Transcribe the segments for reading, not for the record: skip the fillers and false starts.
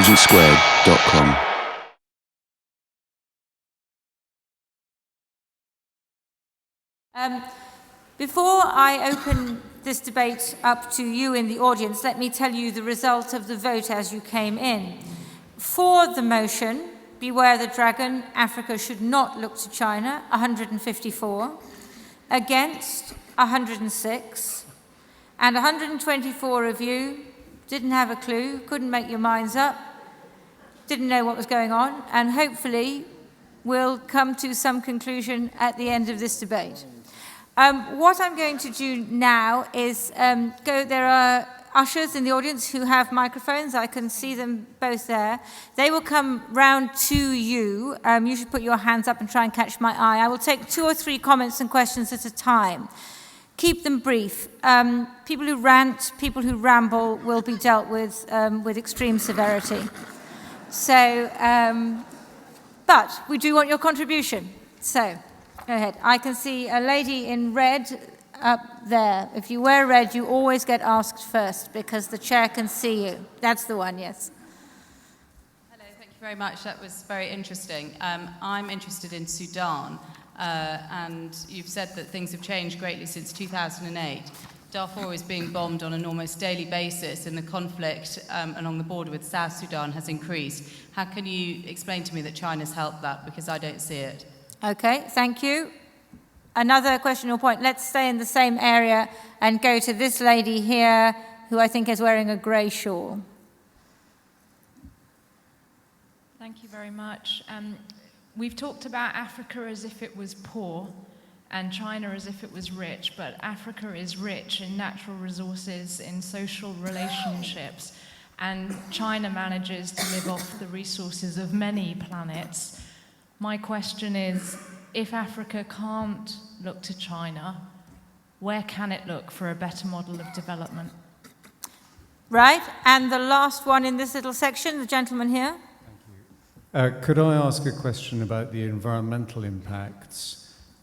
fusionsquared.com. Before I open this debate up to you in the audience, let me tell you the result of the vote as you came in. For the motion, Beware the Dragon, Africa should not look to China, 154. Against, 106. And 124 of you didn't have a clue, couldn't make your minds up, didn't know what was going on, and hopefully we'll come to some conclusion at the end of this debate. What I'm going to do now is there are ushers in the audience who have microphones. I can see them both there. They will come round to you. You should put your hands up and try and catch my eye. I will take 2 or 3 comments and questions at a time. Keep them brief. People who rant, people who ramble will be dealt with extreme severity. So, but we do want your contribution. So, go ahead. I can see a lady in red up there. If you wear red, you always get asked first because the chair can see you. That's the one, yes. Hello, thank you very much. That was very interesting. I'm interested in Sudan, and you've said that things have changed greatly since 2008. Darfur is being bombed on an almost daily basis, and the conflict along the border with South Sudan has increased. How can you explain to me that China's helped that? Because I don't see it. Okay, thank you. Another question or point. Let's stay in the same area and go to this lady here, who I think is wearing a grey shawl. Thank you very much. We've talked about Africa as if it was poor and China as if it was rich, but Africa is rich in natural resources, in social relationships, and China manages to live off the resources of many planets. My question is, if Africa can't look to China, where can it look for a better model of development? Right, and the last one in this little section, the gentleman here. Thank you. Could I ask a question about the environmental impacts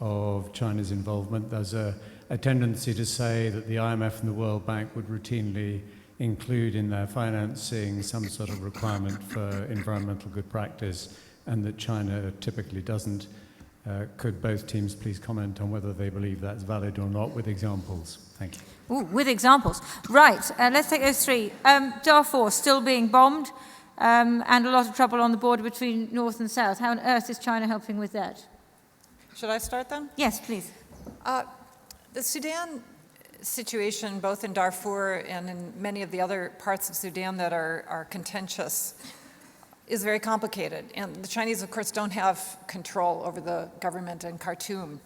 of China's involvement? There's a tendency to say that the IMF and the World Bank would routinely include in their financing some sort of requirement for environmental good practice, and that China typically doesn't. Could both teams please comment on whether they believe that's valid or not, with examples? Thank you. Ooh, with examples. Right, let's take those 3. Darfur still being bombed, and a lot of trouble on the border between north and south. How on earth is China helping with that? Should I start then? Yes, please. The Sudan situation, both in Darfur and in many of the other parts of Sudan that are contentious, is very complicated. And the Chinese, of course, don't have control over the government in Khartoum.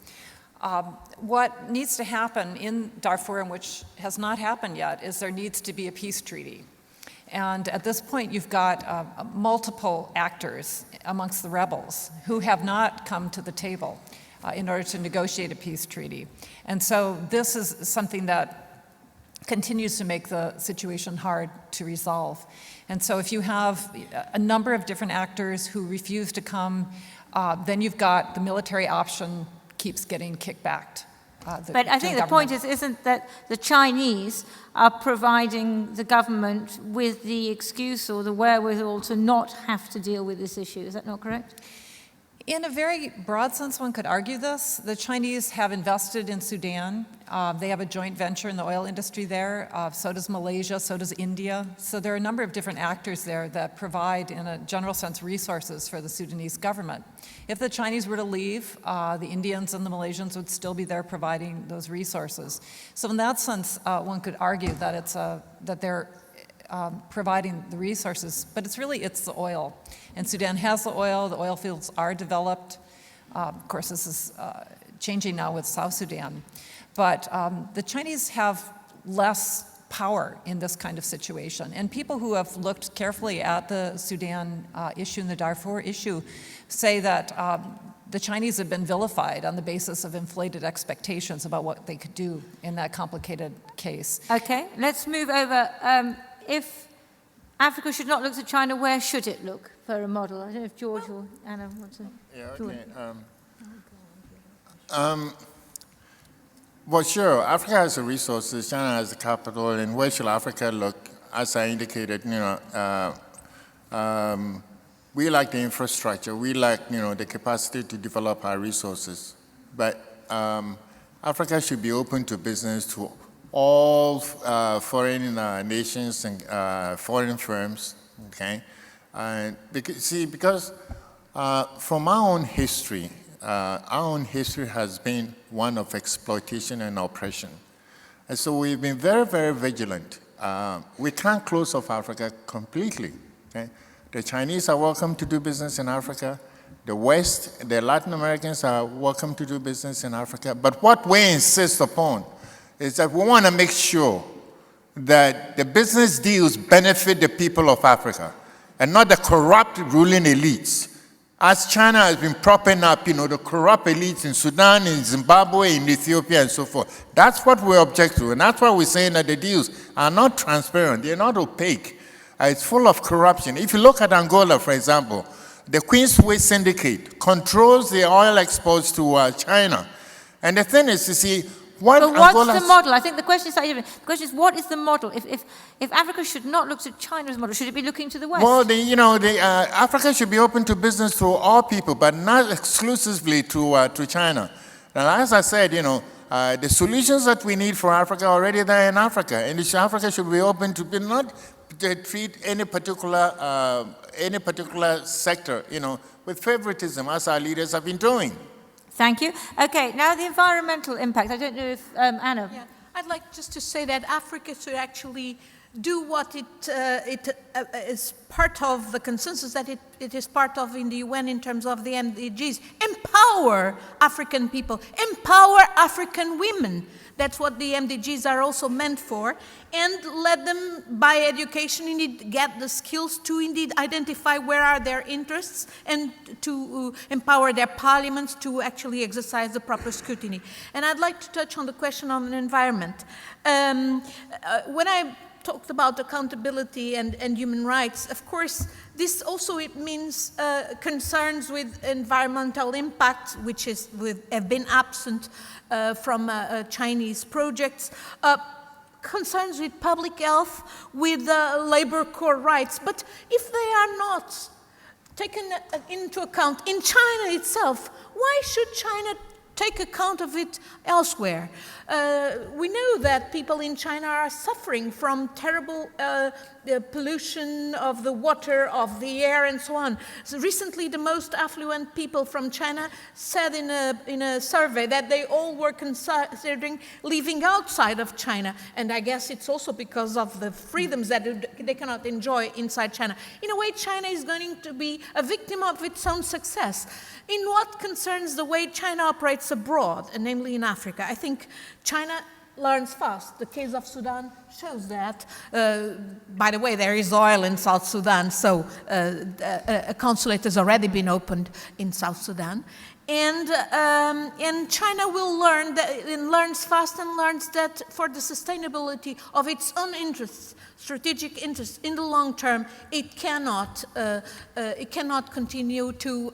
What needs to happen in Darfur, and which has not happened yet, is there needs to be a peace treaty. And at this point, you've got multiple actors amongst the rebels who have not come to the table in order to negotiate a peace treaty. And so this is something that continues to make the situation hard to resolve. And so if you have a number of different actors who refuse to come, then you've got the military option keeps getting kicked back. But I think the point isn't that the Chinese are providing the government with the excuse or the wherewithal to not have to deal with this issue. Is that not correct? In a very broad sense, one could argue this. The Chinese have invested in Sudan. They have a joint venture in the oil industry there. So does Malaysia, so does India. So there are a number of different actors there that provide, in a general sense, resources for the Sudanese government. If the Chinese were to leave, the Indians and the Malaysians would still be there providing those resources. So in that sense, one could argue that that they're providing the resources, but it's the oil. And Sudan has the oil fields are developed. Of course, this is changing now with South Sudan. But the Chinese have less power in this kind of situation. And people who have looked carefully at the Sudan issue and the Darfur issue say that the Chinese have been vilified on the basis of inflated expectations about what they could do in that complicated case. Okay, let's move over. If Africa should not look to China, where should it look for a model? I don't know if George or Anna want to. Yeah, okay. Well, sure. Africa has the resources. China has the capital. And where should Africa look? As I indicated, We lack the infrastructure. We lack, the capacity to develop our resources. But Africa should be open to business to all foreign nations and foreign firms, okay? And because from our own history has been one of exploitation and oppression. And so we've been very, very vigilant. We can't close off Africa completely, okay? The Chinese are welcome to do business in Africa. The West, the Latin Americans are welcome to do business in Africa. But what we insist upon is that we want to make sure that the business deals benefit the people of Africa and not the corrupt ruling elites. As China has been propping up, the corrupt elites in Sudan, in Zimbabwe, in Ethiopia, and so forth. That's what we object to, and that's why we're saying that the deals are not transparent, they're not opaque. It's full of corruption. If you look at Angola, for example, the Queensway Syndicate controls the oil exports to China. And the thing is, you see, but what's the model? I think the question is slightly different. The question is, what is the model? If Africa should not look to China as a model, should it be looking to the West? Well, Africa should be open to business to all people, but not exclusively to China. And as I said, the solutions that we need for Africa are already there in Africa, and Africa should be open to not treat any particular sector, with favoritism, as our leaders have been doing. Thank you. Okay, now the environmental impact. I don't know if Anna. Yeah, I'd like just to say that Africa should actually do what it is part of the consensus that it is part of in the UN in terms of the MDGs. Empower African people, empower African women. That's what the MDGs are also meant for. And let them, by education, indeed get the skills to indeed identify where are their interests and to empower their parliaments to actually exercise the proper scrutiny. And I'd like to touch on the question on the environment. When I talked about accountability and human rights, of course, this also it means concerns with environmental impact, which have been absent from Chinese projects, concerns with public health, with labor core rights. But if they are not taken into account in China itself, why should China take account of it elsewhere? We know that people in China are suffering from terrible pollution of the water, of the air, and so on. So recently, the most affluent people from China said in a survey that they all were considering living outside of China. And I guess it's also because of the freedoms that they cannot enjoy inside China. In a way, China is going to be a victim of its own success. In what concerns the way China operates abroad, and namely in Africa, I think China learns fast. The case of Sudan shows that. By the way, there is oil in South Sudan, so a consulate has already been opened in South Sudan. And China will learn that, and learns fast and learns that for the sustainability of its own interests, strategic interests in the long term, it cannot continue to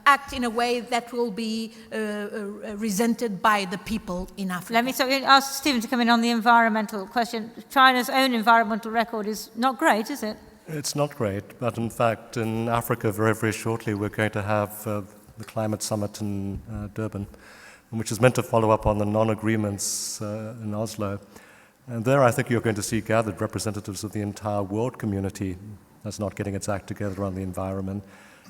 act in a way that will be resented by the people in Africa. Let me ask Stephen to come in on the environmental question. China's own environmental record is not great, is it? It's not great, but in fact, in Africa, very, very shortly, we're going to have the climate summit in Durban, which is meant to follow up on the non-agreements in Oslo. And there I think you're going to see gathered representatives of the entire world community that's not getting its act together on the environment.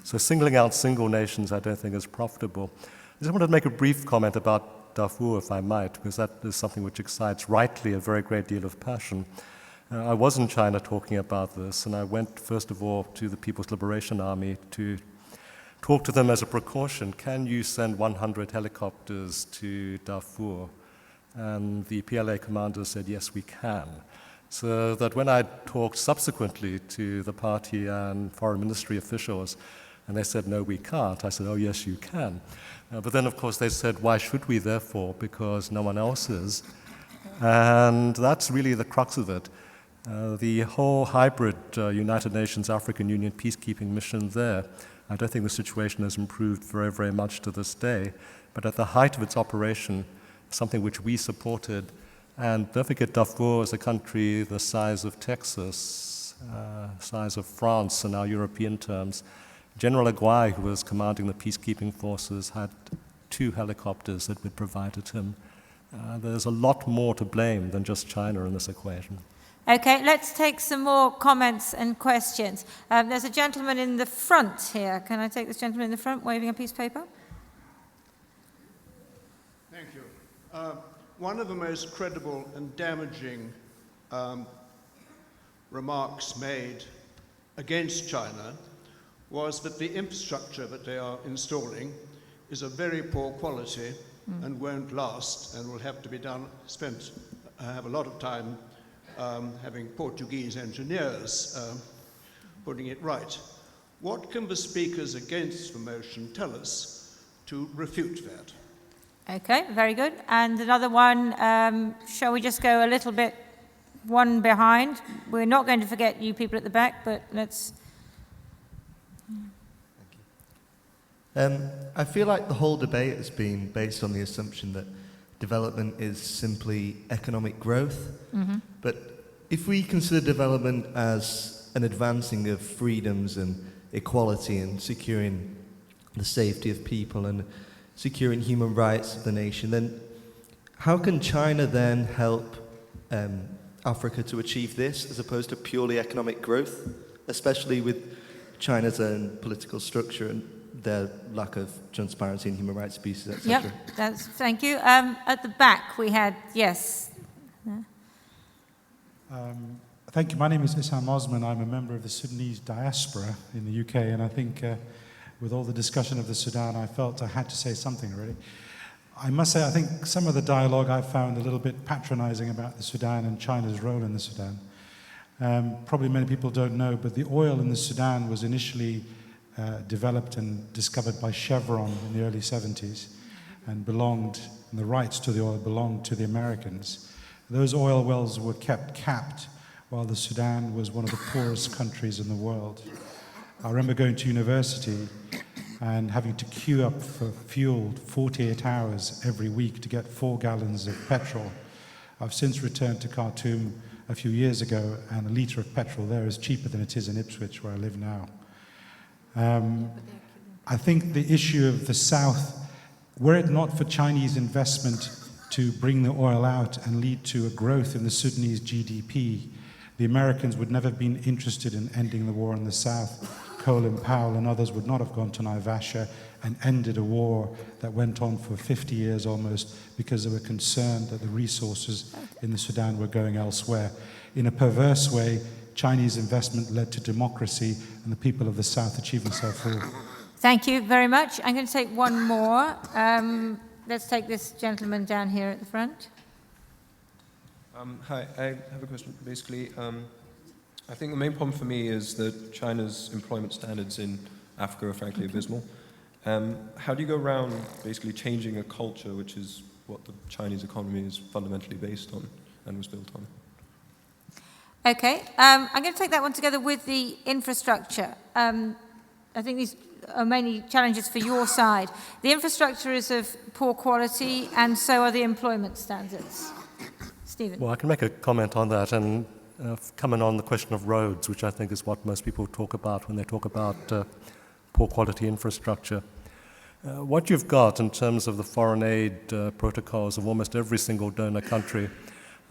So singling out single nations I don't think is profitable. I just wanted to make a brief comment about Darfur, if I might, because that is something which excites rightly a very great deal of passion. I was in China talking about this, and I went first of all to the People's Liberation Army to talk to them as a precaution. Can you send 100 helicopters to Darfur? And the PLA commander said, yes, we can. So that when I talked subsequently to the party and foreign ministry officials, and they said, no, we can't, I said, oh, yes, you can. But then, of course, they said, why should we, therefore? Because no one else is. And that's really the crux of it. The whole hybrid United Nations African Union peacekeeping mission there, I don't think the situation has improved very, very much to this day. But at the height of its operation, something which we supported, and don't forget Darfur is a country the size of Texas, size of France in our European terms. General Aguirre, who was commanding the peacekeeping forces, had 2 helicopters that were provided him. There's a lot more to blame than just China in this equation. Okay, let's take some more comments and questions. There's a gentleman in the front here. Can I take this gentleman in the front waving a piece of paper? Thank you. One of the most credible and damaging remarks made against China was that the infrastructure that they are installing is of very poor quality and won't last and will have to be have a lot of time having Portuguese engineers putting it right. What can the speakers against the motion tell us to refute that? Okay, very good. And another one, shall we just go a little bit one behind? We're not going to forget you people at the back, but let's... I feel like the whole debate has been based on the assumption that development is simply economic growth. Mm-hmm. But if we consider development as an advancing of freedoms and equality and securing the safety of people and securing human rights of the nation, then how can China then help Africa to achieve this as opposed to purely economic growth, especially with China's own political structure and their lack of transparency in human rights abuses, etc.? Yep, thank you. At the back we had, yes. Thank you. My name is Issam Osman. I'm a member of the Sudanese diaspora in the UK, and I think with all the discussion of the Sudan, I felt I had to say something, really. I must say, I think some of the dialogue I found a little bit patronizing about the Sudan and China's role in the Sudan. Probably many people don't know, but the oil in the Sudan was initially developed and discovered by Chevron in the early 70s and the rights to the oil belonged to the Americans. Those oil wells were kept capped while the Sudan was one of the poorest countries in the world. I remember going to university and having to queue up for fuel 48 hours every week to get 4 gallons of petrol. I've since returned to Khartoum a few years ago, and a litre of petrol there is cheaper than it is in Ipswich, where I live now. I think the issue of the South, were it not for Chinese investment to bring the oil out and lead to a growth in the Sudanese GDP, the Americans would never have been interested in ending the war in the South. Colin Powell and others would not have gone to Naivasha and ended a war that went on for 50 years almost because they were concerned that the resources in the Sudan were going elsewhere. In a perverse way, Chinese investment led to democracy and the people of the South achieving self-rule. Thank you very much. I'm going to take one more. Let's take this gentleman down here at the front. Hi, I have a question. Basically, I think the main problem for me is that China's employment standards in Africa are frankly abysmal. How do you go around basically changing a culture, which is what the Chinese economy is fundamentally based on and was built on? Okay, I'm going to take that one together with the infrastructure. I think these are mainly challenges for your side. The infrastructure is of poor quality, and so are the employment standards. Stephen. Well, I can make a comment on that, and coming on the question of roads, which I think is what most people talk about when they talk about poor quality infrastructure. What you've got in terms of the foreign aid protocols of almost every single donor country,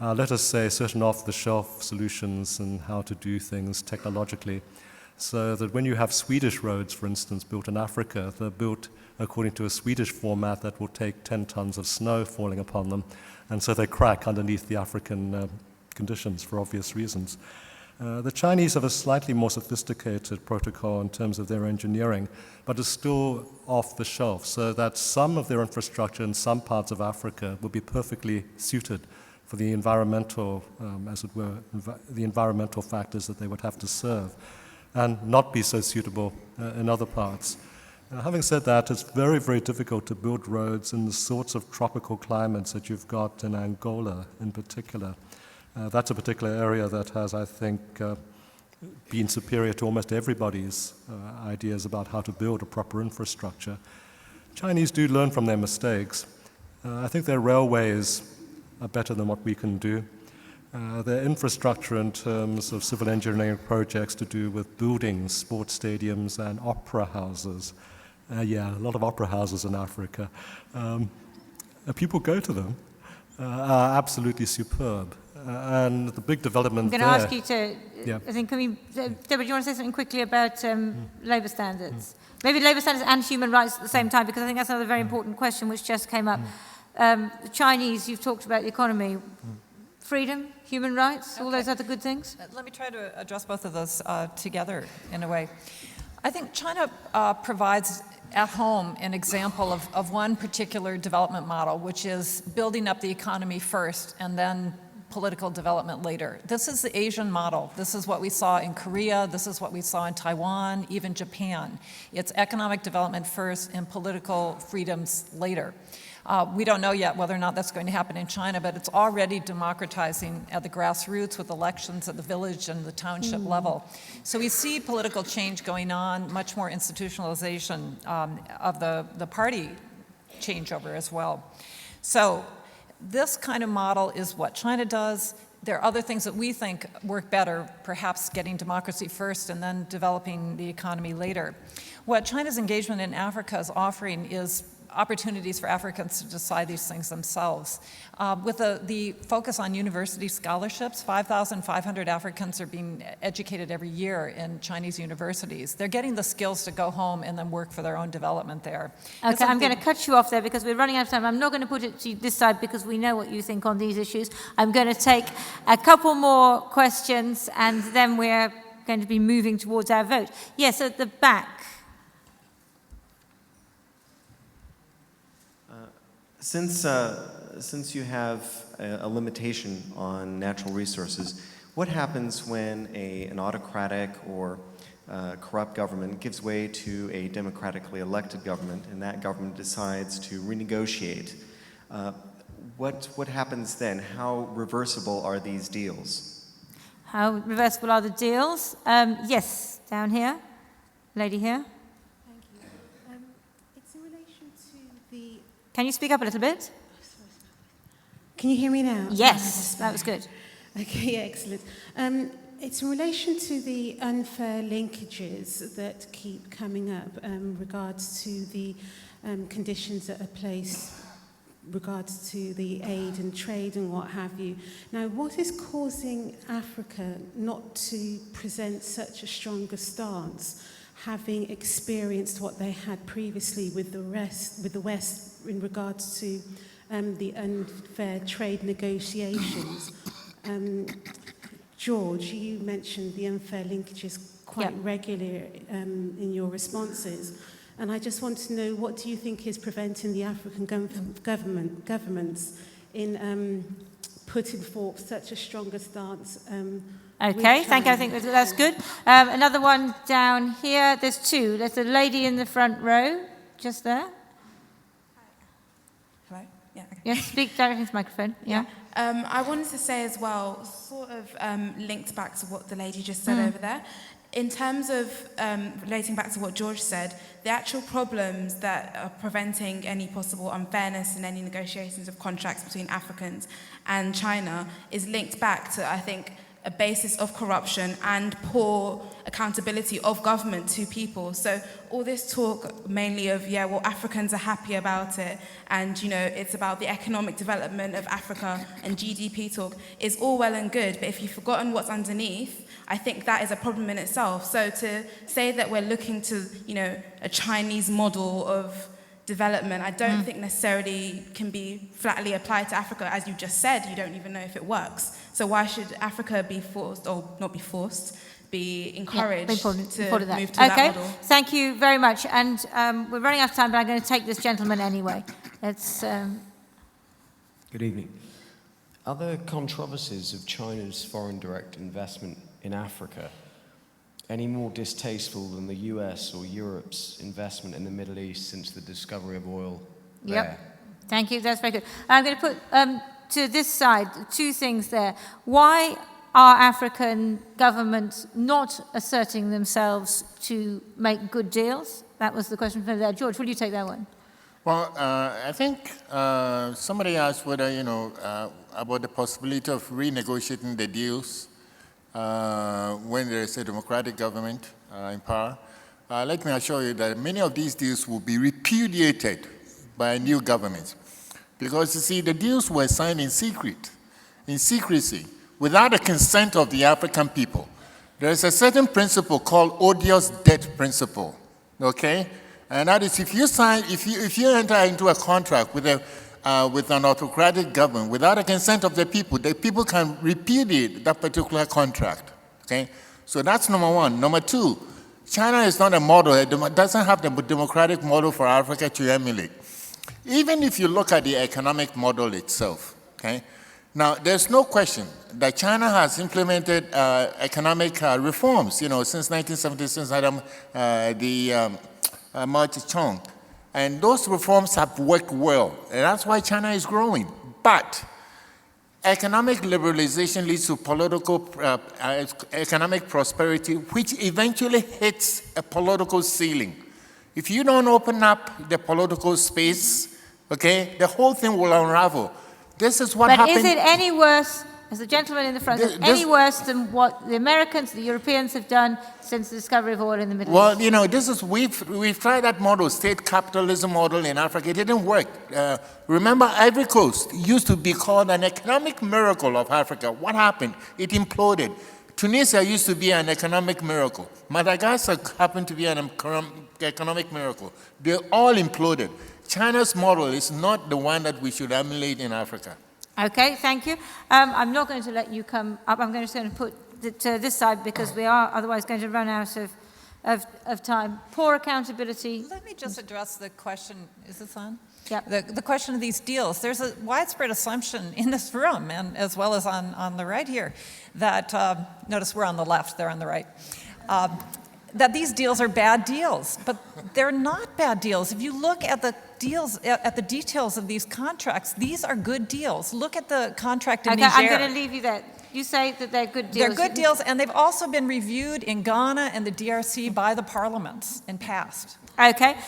let us say certain off-the-shelf solutions and how to do things technologically, so that when you have Swedish roads, for instance, built in Africa, they're built according to a Swedish format that will take 10 tons of snow falling upon them, and so they crack underneath the African conditions for obvious reasons. The Chinese have a slightly more sophisticated protocol in terms of their engineering, but it's still off the shelf, so that some of their infrastructure in some parts of Africa will be perfectly suited for the environmental, as it were, the environmental factors that they would have to serve, and not be so suitable in other parts. Having said that, it's very, very difficult to build roads in the sorts of tropical climates that you've got in Angola in particular. That's a particular area that has, I think, been superior to almost everybody's ideas about how to build a proper infrastructure. Chinese do learn from their mistakes. I think their railways are better than what we can do. Their infrastructure in terms of civil engineering projects to do with buildings, sports stadiums, and opera houses. Yeah, a lot of opera houses in Africa. People go to them, are absolutely superb. And the big development I'm there... going to ask you to, Yeah. I think, Deborah, do you want to say something quickly about labour standards? Maybe labour standards and human rights at the same time, because I think that's another very important question which just came up. The Chinese, you've talked about the economy. Freedom, human rights, all those other good things? Let me try to address both of those together in a way. I think China provides at home an example of one particular development model, which is building up the economy first and then political development later. This is the Asian model. This is what we saw in Korea. This is what we saw in Taiwan, even Japan. It's economic development first and political freedoms later. We don't know yet whether or not that's going to happen in China, but it's already democratizing at the grassroots with elections at the village and the township level. So we see political change going on, much more institutionalization of the party changeover as well. So this kind of model is what China does. There are other things that we think work better, perhaps getting democracy first and then developing the economy later. What China's engagement in Africa is offering is opportunities for Africans to decide these things themselves. With the focus on university scholarships, 5,500 Africans are being educated every year in Chinese universities. They're getting the skills to go home and then work for their own development there. Okay, I'm going to cut you off there because we're running out of time. I'm not going to put it to this side because we know what you think on these issues. I'm going to take a couple more questions and then we're going to be moving towards our vote. Yes, at the back. Since you have a limitation on natural resources, what happens when an autocratic or corrupt government gives way to a democratically elected government and that government decides to renegotiate? What happens then? How reversible are these deals? How reversible are the deals? Yes, down here. Lady here. Thank you. It's in relation to the... Can you speak up a little bit? Can you hear me now? Yes, that was good. Okay, excellent. It's in relation to the unfair linkages that keep coming up regards to the conditions that are placed regards to the aid and trade and what have you. Now, what is causing Africa not to present such a stronger stance, having experienced what they had previously with the West in regards to the unfair trade negotiations? George, you mentioned the unfair linkages quite regularly in your responses. And I just want to know, what do you think is preventing the African governments in putting forth such a stronger stance? Okay, thank you. I think that's good. Another one down here. There's two. There's a lady in the front row, just there. Hello? Yeah. Okay. Yes, speak directly into the microphone. Yeah. I wanted to say as well, sort of linked back to what the lady just said over there. In terms of relating back to what George said, the actual problems that are preventing any possible unfairness in any negotiations of contracts between Africans and China is linked back to, I think, a basis of corruption and poor accountability of government to people. So all this talk mainly of, Africans are happy about it, and, it's about the economic development of Africa and GDP talk is all well and good, but if you've forgotten what's underneath, I think that is a problem in itself. So to say that we're looking to, a Chinese model of development, I don't think necessarily can be flatly applied to Africa. As you just said, you don't even know if it works. So why should Africa be forced, or not be forced, be encouraged to move to that model? Thank you very much. And we're running out of time, but I'm going to take this gentleman anyway. It's. Good evening. Are the controversies of China's foreign direct investment in Africa any more distasteful than the US or Europe's investment in the Middle East since the discovery of oil there? Thank you. That's very good. I'm going to put to this side two things there. Why are African governments not asserting themselves to make good deals? That was the question from there. George, will you take that one? Well, I think somebody asked whether, about the possibility of renegotiating the deals when there is a democratic government in power. Let me assure you that many of these deals will be repudiated by new governments. Because, you see, the deals were signed in secrecy, without the consent of the African people. There is a certain principle called odious debt principle, okay? And that is, if you enter into a contract with an autocratic government without the consent of the people can repudiate that particular contract, okay? So that's number one. Number two, China is not a model, it doesn't have the democratic model for Africa to emulate. Even if you look at the economic model itself, okay? Now, there's no question that China has implemented economic reforms, since 1970, since Mao Zedong. And those reforms have worked well, and that's why China is growing. But economic liberalization leads to political, economic prosperity, which eventually hits a political ceiling. If you don't open up the political space, okay, the whole thing will unravel. This is what happened. But is it any worse, as the gentleman in the front said, any worse than what the Americans, the Europeans have done since the discovery of oil in the Middle East? Well, we've tried that model, state capitalism model in Africa. It didn't work. Remember, Ivory Coast used to be called an economic miracle of Africa. What happened? It imploded. Tunisia used to be an economic miracle. Madagascar happened to be an economic miracle. They all imploded. China's model is not the one that we should emulate in Africa. Okay, thank you. I'm not going to let you come up. I'm just going to put it to this side because we are otherwise going to run out of time. Poor accountability. Let me just address the question. Is this on? Yeah. The question of these deals. There's a widespread assumption in this room, and as well as on the right here, that, notice we're on the left, they're on the right, that these deals are bad deals, but they're not bad deals. If you look at the deals, at the details of these contracts, these are good deals. Look at the contract in Niger. I'm going to leave you there. You say that they're good deals. They're good deals, and they've also been reviewed in Ghana and the DRC by the parliaments and passed. Okay,